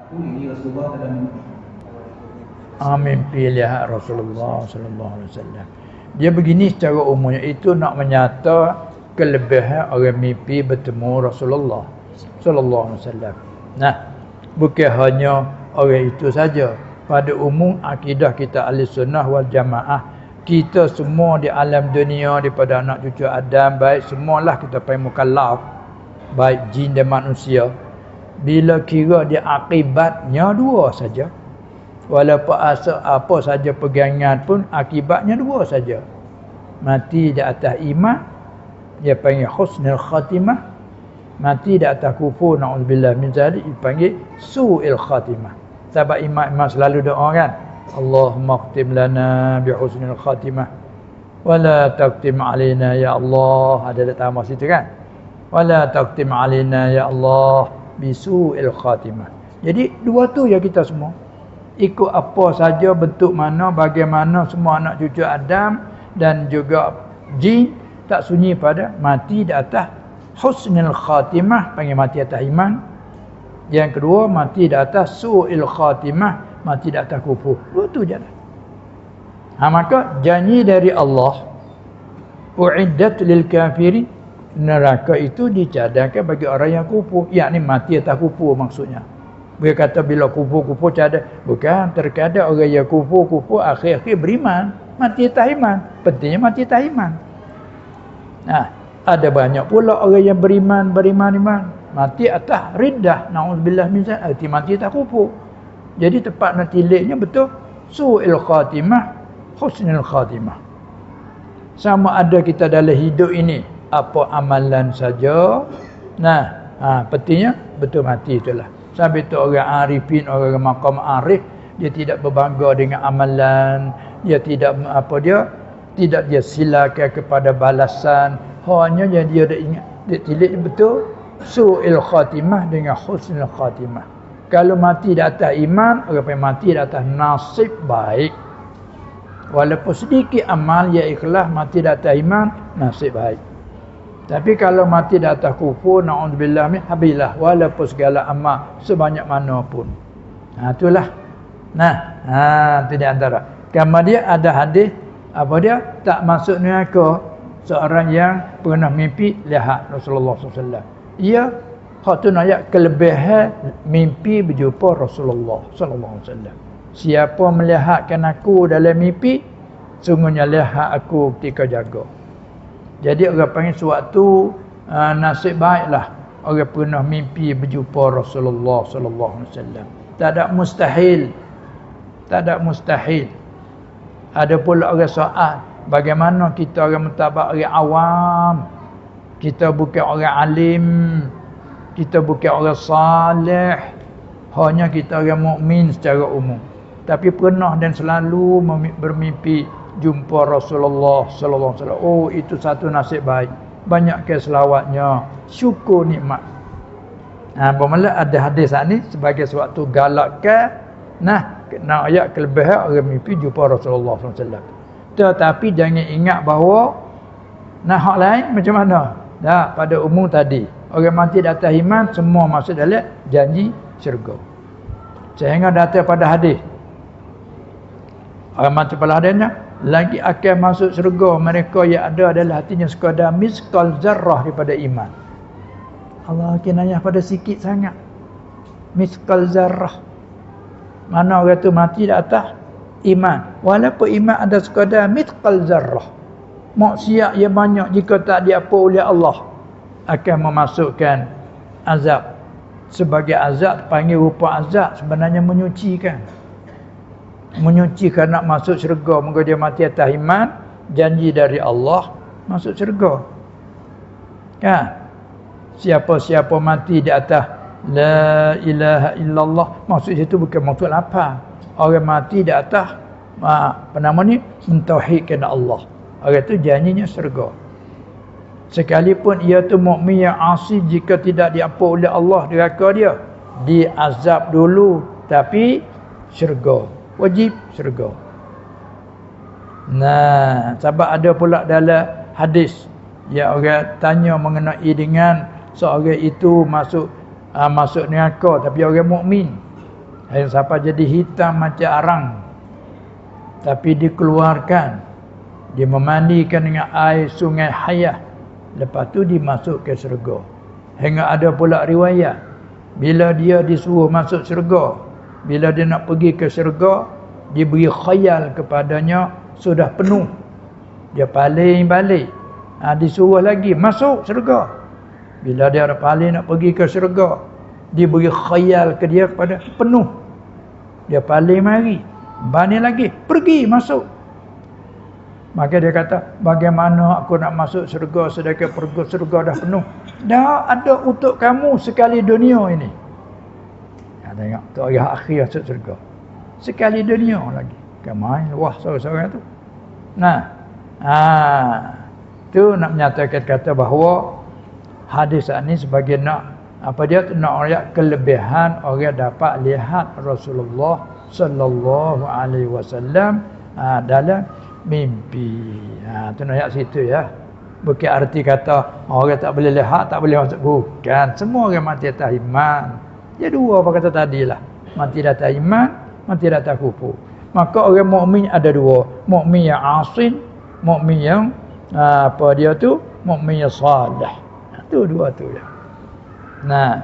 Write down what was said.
Ini Rasulullah dalam mimpi lihat Rasulullah sallallahu alaihi wasallam. Dia begini secara umumnya, itu nak menyata kelebihan orang mimpi bertemu Rasulullah sallallahu alaihi wasallam. Nah, bukan hanya orang itu saja. Pada umum akidah kita Ahlussunnah wal Jamaah, kita semua di alam dunia, daripada anak cucu Adam, baik semualah kita pengen mukallaf, baik jin dan manusia. Bila kira dia akibatnya dua saja. Walaupun apa saja pegangan pun akibatnya dua saja. Mati di atas iman, dia panggil husnul khatimah. Mati di atas kufur, na'udzubillah min zalik, dia panggil su'il khatimah. Sebab imam selalu doa kan, Allahumma khtim lana bi husnil khatimah wala taqtim alaina ya Allah. Ada tambah situ kan, wala taqtim alaina ya Allah bi su'il khatimah. Jadi dua tu ya kita semua ikut apa saja, bentuk mana, bagaimana, semua anak cucu Adam dan juga jin tak sunyi pada mati di atas husnul khatimah, panggil mati atas iman. Yang kedua, mati di atas su'il khatimah, mati di atas kufur. Dua tu je. Maka janji dari Allah, uiddat lil kafirin, neraka itu dicadangkan bagi orang yang kufur, yakni mati atas kufur maksudnya. Dia kata bila kufur cadang, bukan, terkadang orang yang kufur akhir-akhir beriman, mati atas iman. Pentingnya mati atas iman. Nah, ada banyak pula orang yang beriman mati atas riddah, na'udzubillah min zalik, mati atas kufur. Jadi tepat nak tiliknya betul su'il khatimah, husnul khatimah. Sama ada kita dalam hidup ini apa amalan saja. Nah, pentingnya betul mati itulah. Sebab itu orang arifin, orang maqam arif, dia tidak berbangga dengan amalan, dia tidak tidak dia silakan kepada balasan, hanya dia ada ingat, dia tilik betul su'il khatimah dengan husnul khatimah. Kalau mati di atas iman, orang yang mati di atas nasib baik. Walaupun sedikit amal ya ikhlas, mati di atas iman, nasib baik. Tapi kalau mati di atas kufur, na'udzubillah min, habilah, walaupun segala amal sebanyak mana pun. Itulah. Itu di antara. Kemudian ada hadis, apa dia? Tak masuk neraka seorang yang pernah mimpi lihat Rasulullah SAW. Ia hak tu ayat kelebihan mimpi berjumpa Rasulullah sallallahu alaihi wasallam. Siapa melihatkan aku dalam mimpi, sungguhnya lihat aku ketika jaga. Jadi orang panggil suatu nasib baiklah orang pernah mimpi berjumpa Rasulullah sallallahu alaihi wasallam. Tak ada mustahil. Tak ada mustahil. Ada pula orang soal, bagaimana kita orang mentabak orang awam? Kita bukan orang alim, kita bukan orang saleh, hanya kita orang mukmin secara umum. Tapi pernah dan selalu bermimpi jumpa Rasulullah sallallahu alaihi wasallam. Oh, itu satu nasib baik. Banyakkan selawatnya, syukur nikmat. Bermula ada hadis ni sebagai suatu galakkan. Nak ayat kelebihan orang mimpi jumpa Rasulullah sallallahu alaihi wasallam. Tetapi jangan ingat bahawa hak lain macam mana? Pada umum tadi, orang mati di atas iman semua masuk dalam janji syurga. Sehingga datang pada hadis, orang mati pada hadisnya lagi akan masuk syurga mereka yang ada adalah hatinya sekadar miskal zarrah daripada iman. Allah kinayah pada sikit sangat, miskal zarrah. Mana orang tu mati di atas iman, walaupun iman ada sekadar miskal zarrah, maksiat yang banyak jika tak diapa oleh Allah akan memasukkan azab. Sebagai azab panggil rupa azab, sebenarnya menyucikan. Menyucikan nak masuk syurga. Moga dia mati atas iman, janji dari Allah masuk syurga. Siapa-siapa mati di atas la ilaha illallah, maksud itu bukan maksud apa. Orang mati di atas mentauhidkan Allah, orang itu janjinya syurga. Sekalipun ia tu mukmin yang asi, jika tidak diapa oleh Allah neraka dia, diazab dulu, tapi syurga, wajib syurga. Sebab ada pula dalam hadis yang orang tanya mengenai dengan seorang itu masuk neraka tapi orang mukmin. Air siapa jadi hitam macam arang, tapi dikeluarkan, dia memandikan dengan air sungai Hayah, lepas tu dimasuk ke syurga. Hingga ada pula riwayat, bila dia disuruh masuk syurga, bila dia nak pergi ke syurga, diberi khayal kepadanya sudah penuh, dia paling balik, disuruh lagi masuk syurga. Bila dia ada paling nak pergi ke syurga, diberi khayal ke dia kepada penuh, dia paling mari, balik lagi, pergi masuk. Maka dia kata, bagaimana aku nak masuk syurga sedangkan pergi syurga dah penuh? Dah ada untuk kamu sekali dunia ini. Tengok, tu hari akhir masuk syurga. Sekali dunia lagi. Kemain luah seorang-seorang tu. Nah, tu nak menyatakan kata bahawa hadis ini sebagai nak apa dia tu, nak ayat kelebihan orang dapat lihat Rasulullah sallallahu alaihi wasallam dalam mimpi. Tu nak ayat situ ya. Bukan arti kata orang tak boleh lihat, tak boleh masuk, bukan. Semua orang mati atas iman. Dia dua apa kata tadilah. Mati atas iman, mati atas kufur. Maka orang mukmin ada dua, mukmin yang asin, mukmin yang apa dia tu, mukmin yang salih. Tu dua tu ya. Nah,